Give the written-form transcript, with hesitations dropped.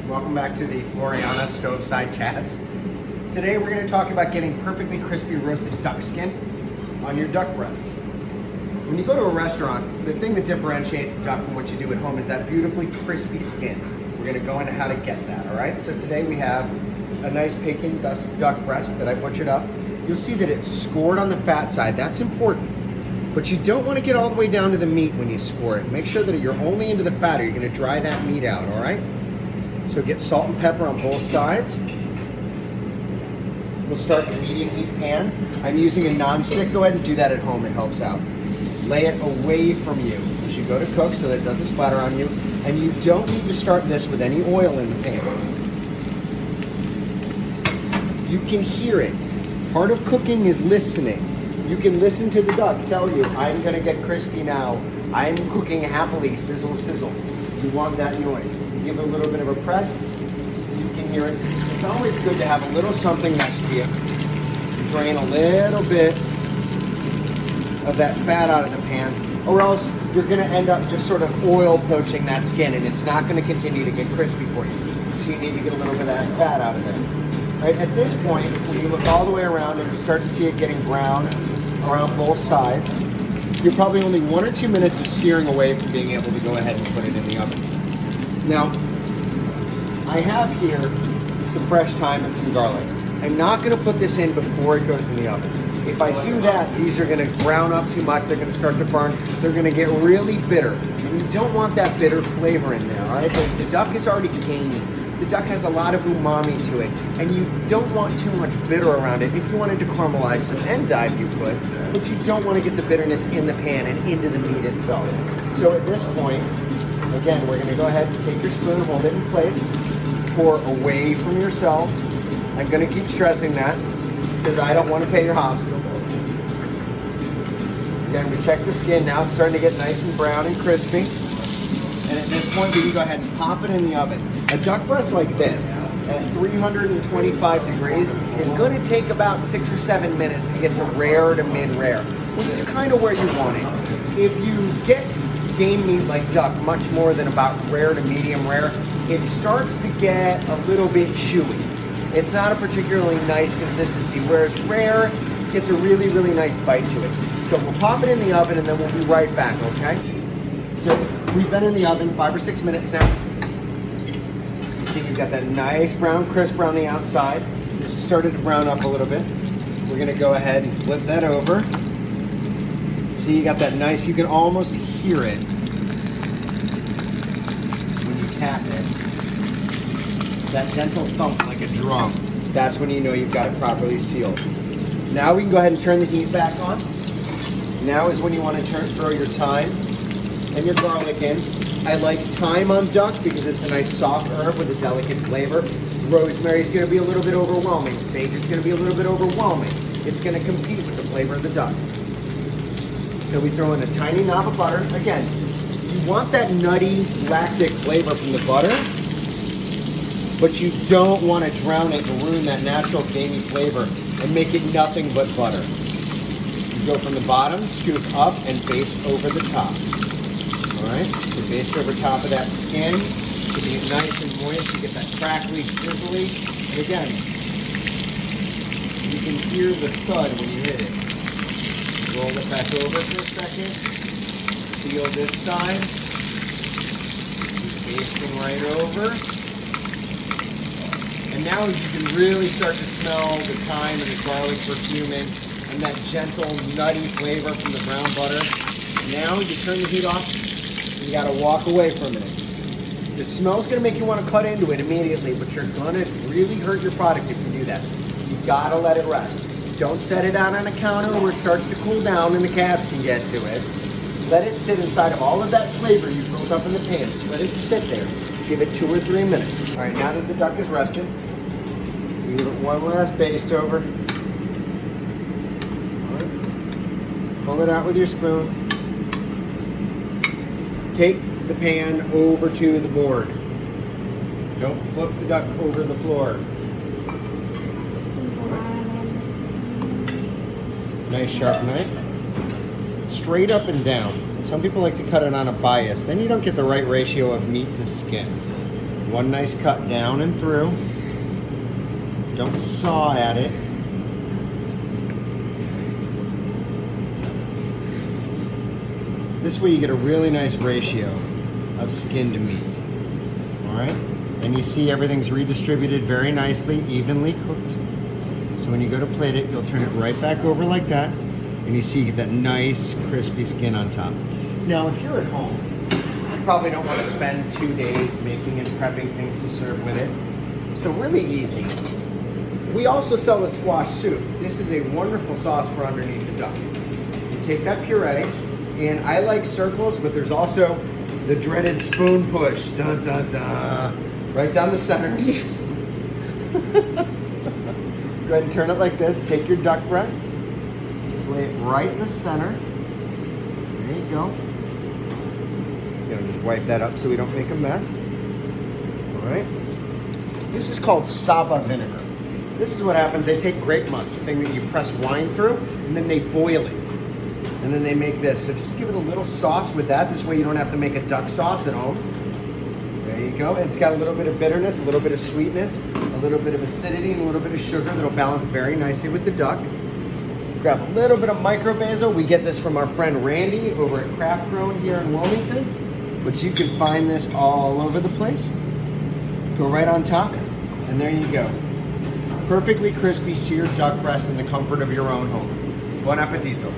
Welcome back to the Floriana Stoveside Chats. Today we're going to talk about getting perfectly crispy roasted duck skin on your duck breast. When you go to a restaurant, the thing that differentiates the duck from what you do at home is that beautifully crispy skin. We're going to go into how to get that, all right? So today we have a nice Peking duck breast that I butchered up. You'll see that it's scored on the fat side. That's important. But you don't want to get all the way down to the meat when you score it. Make sure that you're only into the fat or you're going to dry that meat out, all right? So get salt and pepper on both sides. We'll start in a medium heat pan. I'm using a non-stick. Go ahead and do that at home. It helps out. Lay it away from you as you go to cook so that it doesn't splatter on you. And you don't need to start this with any oil in the pan. You can hear it. Part of cooking is listening. You can listen to the duck tell you, I'm going to get crispy now. I'm cooking happily, sizzle, sizzle. You want that noise. You give it a little bit of a press, you can hear it. It's always good to have a little something next to you. Drain a little bit of that fat out of the pan, or else you're going to end up just sort of oil poaching that skin, and it's not going to continue to get crispy for you. So you need to get a little bit of that fat out of there. Right, at this point, when you look all the way around and you start to see it getting brown around both sides, you're probably only 1 or 2 minutes of searing away from being able to go ahead and put it in the oven. Now, I have here some fresh thyme and some garlic. I'm not going to put this in before it goes in the oven. If I do that, these are going to brown up too much. They're going to start to burn. They're going to get really bitter. And you don't want that bitter flavor in there, all right? The duck is already gamey. The duck has a lot of umami to it, and you don't want too much bitter around it. If you wanted to caramelize some endive, you could, but you don't want to get the bitterness in the pan and into the meat itself. So at this point, again, we're going to go ahead and take your spoon, hold it in place, pour away from yourself. I'm going to keep stressing that because I don't want to pay your hospital bill. Again, we check the skin. Now it's starting to get nice and brown and crispy. And at this point, we can go ahead and pop it in the oven. A duck breast like this, at 325 degrees, is going to take about 6 or 7 minutes to get to rare to mid-rare, which is kind of where you want it. If you get game meat like duck much more than about rare to medium rare, it starts to get a little bit chewy. It's not a particularly nice consistency, whereas rare gets a really, really nice bite to it. So we'll pop it in the oven and then we'll be right back, okay? So we've been in the oven 5 or 6 minutes now. You see you've got that nice brown crisp around the outside. This has started to brown up a little bit. We're going to go ahead and flip that over. See, you got that nice, you can almost hear it when you tap it. That gentle thump like a drum. That's when you know you've got it properly sealed. Now we can go ahead and turn the heat back on. Now is when you want to throw your thyme and your garlic in. I like thyme on duck because it's a nice soft herb with a delicate flavor. Rosemary is going to be a little bit overwhelming. Sage is going to be a little bit overwhelming. It's going to compete with the flavor of the duck. So we throw in a tiny knob of butter. Again, you want that nutty lactic flavor from the butter, but you don't want to drown it and ruin that natural gamey flavor and make it nothing but butter. You go from the bottom, scoop up, and baste over the top. Alright, so baste over top of that skin, keeping it nice and moist, you get that crackly, sizzly, and again, you can hear the thud when you hit it. Roll it back over for a second, seal this side, keep basting right over, and now you can really start to smell the thyme and the garlic perfume and that gentle, nutty flavor from the brown butter. Now you turn the heat off. You got to walk away from it. The smell's going to make you want to cut into it immediately, but you're going to really hurt your product if you do that. You got to let it rest. Don't set it out on a counter where it starts to cool down and the cats can get to it. Let it sit inside of all of that flavor you built up in the pan. Just let it sit there. Give it 2 or 3 minutes. All right, now that the duck is rested, you give it one last baste over. All right. Pull it out with your spoon. Take the pan over to the board. Don't flip the duck over the floor. Nice sharp knife. Straight up and down. Some people like to cut it on a bias. Then you don't get the right ratio of meat to skin. One nice cut down and through. Don't saw at it. This way you get a really nice ratio of skin to meat. All right? And you see everything's redistributed very nicely, evenly cooked. So when you go to plate it, you'll turn it right back over like that, and you see that nice crispy skin on top. Now, if you're at home, you probably don't want to spend 2 days making and prepping things to serve with it. So really easy. We also sell the squash soup. This is a wonderful sauce for underneath the duck. You take that puree, and I like circles, but there's also the dreaded spoon push. Dun, dun, dun. Right down the center. Go ahead and turn it like this. Take your duck breast. Just lay it right in the center. There you go. Just wipe that up so we don't make a mess. All right. This is called saba vinegar. This is what happens. They take grape must, the thing that you press wine through, and then they boil it. And then they make this. So just give it a little sauce with that. This way you don't have to make a duck sauce at home. There you go. It's got a little bit of bitterness, a little bit of sweetness, a little bit of acidity, and a little bit of sugar that'll balance very nicely with the duck. Grab a little bit of micro basil. We get this from our friend Randy over at Craft Grown here in Wilmington, but you can find this all over the place. Go right on top, and there you go. Perfectly crispy seared duck breast in the comfort of your own home. Buon appetito.